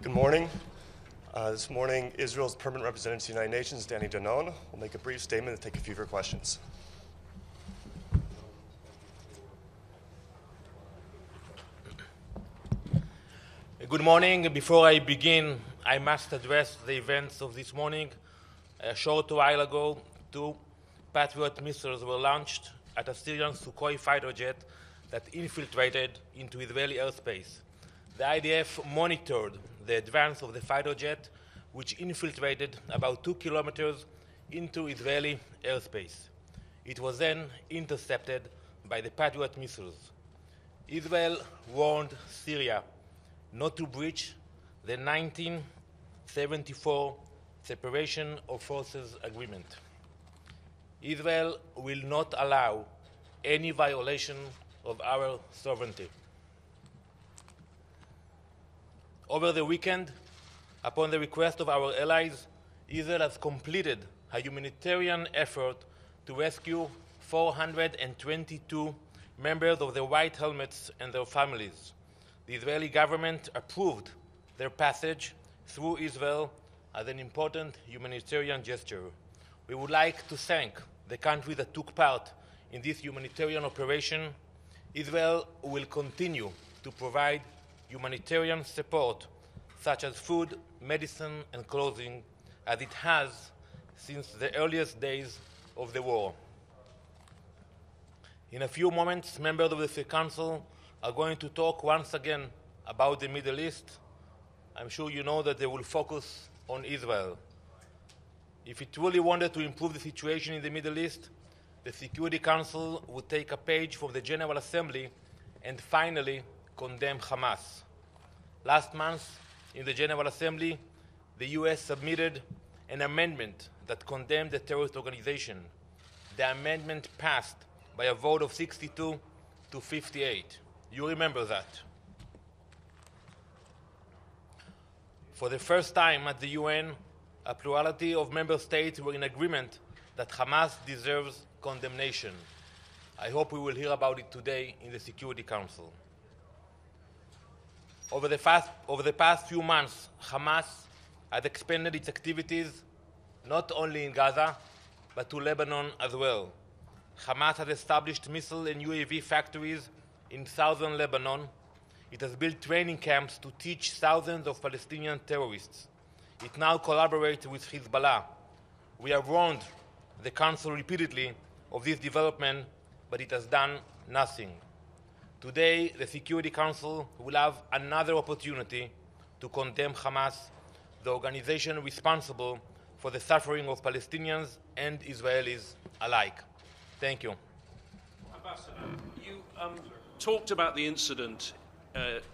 Good morning. This morning, Israel's permanent representative to the United Nations, Danon, will make a brief statement and take a few of your questions. Good morning. Before I begin, I must address the events of this morning. A short while ago, 2 Patriot missiles were launched at a Syrian Sukhoi fighter jet that infiltrated into Israeli airspace. The IDF monitored the advance of the fighter jet, which infiltrated about 2 kilometers into Israeli airspace. It was then intercepted by the Patriot missiles. Israel warned Syria not to breach the 1974 Separation of Forces Agreement. Israel will not allow any violation of our sovereignty. Over the weekend, upon the request of our allies, Israel has completed a humanitarian effort to rescue 422 members of the White Helmets and their families. The Israeli government approved their passage through Israel as an important humanitarian gesture. We would like to thank the countries that took part in this humanitarian operation. Israel will continue to provide humanitarian support such as food, medicine, and clothing, as it has since the earliest days of the war. In a few moments, members of the Council are going to talk once again about the Middle East. I'm sure you know that they will focus on Israel. If it truly wanted to improve the situation in the Middle East, the Security Council would take a page from the General Assembly and finally condemn Hamas. Last month, in the General Assembly, the US submitted an amendment that condemned the terrorist organization. The amendment passed by a vote of 62 to 58. You remember that. For the first time at the UN, a plurality of member states were in agreement that Hamas deserves condemnation. I hope we will hear about it today in the Security Council. Over the past few months, Hamas has expanded its activities not only in Gaza, but to Lebanon as well. Hamas has established missile and UAV factories in southern Lebanon. It has built training camps to teach thousands of Palestinian terrorists. It now collaborates with Hezbollah. We have warned the Council repeatedly of this development, but it has done nothing. Today, the Security Council will have another opportunity to condemn Hamas, the organization responsible for the suffering of Palestinians and Israelis alike. Thank you. Ambassador, you talked about the incident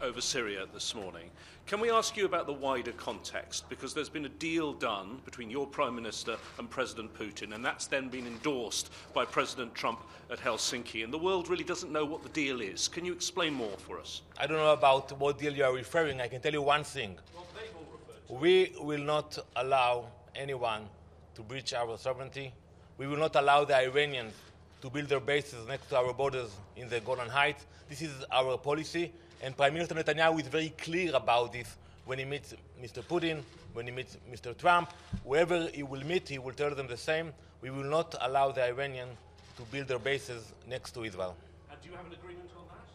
over Syria this morning. Can we ask you about the wider context? Because there's been a deal done between your Prime Minister and President Putin, and that's then been endorsed by President Trump at Helsinki, and the world really doesn't know what the deal is. Can you explain more for us? I don't know about what deal you are referring. I can tell you one thing. Well, they've all referred to it. We will not allow anyone to breach our sovereignty. We will not allow the Iranians to build their bases next to our borders in the Golan Heights. This is our policy. And Prime Minister Netanyahu is very clear about this when he meets Mr. Putin, when he meets Mr. Trump. Whoever he will meet, he will tell them the same. We will not allow the Iranians to build their bases next to Israel. And do you have an agreement on that?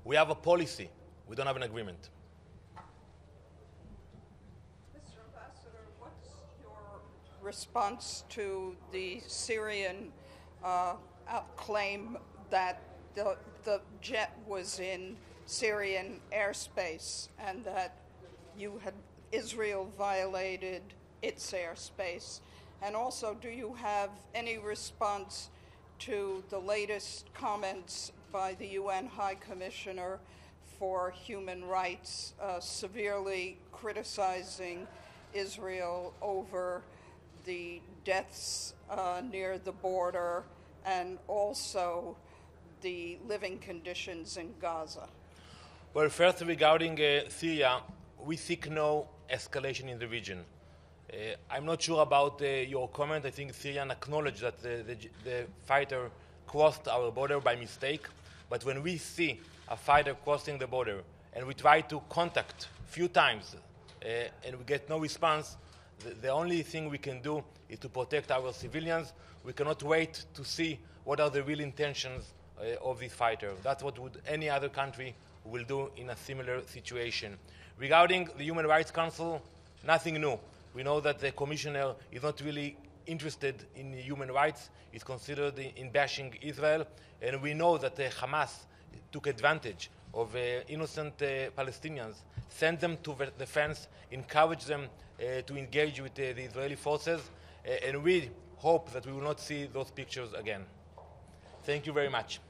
We have a policy. We don't have an agreement. Mr. Ambassador, what's your response to the Syrian claim that the jet was in Syrian airspace and that Israel violated its airspace? And also, do you have any response to the latest comments by the UN High Commissioner for Human Rights severely criticizing Israel over the deaths near the border and also the living conditions in Gaza? Well, first, regarding Syria, we seek no escalation in the region. I'm not sure about your comment. I think Syrians acknowledge that the fighter crossed our border by mistake. But when we see a fighter crossing the border and we try to contact a few times and we get no response, the only thing we can do is to protect our civilians. We cannot wait to see what are the real intentions of this fighter. That's what would any other country will do in a similar situation. Regarding the Human Rights Council, nothing new. We know that the commissioner is not really interested in human rights. He's considered in bashing Israel. And we know that Hamas took advantage of innocent Palestinians, sent them to the fence, encouraged them to engage with the Israeli forces. And we hope that we will not see those pictures again. Thank you very much.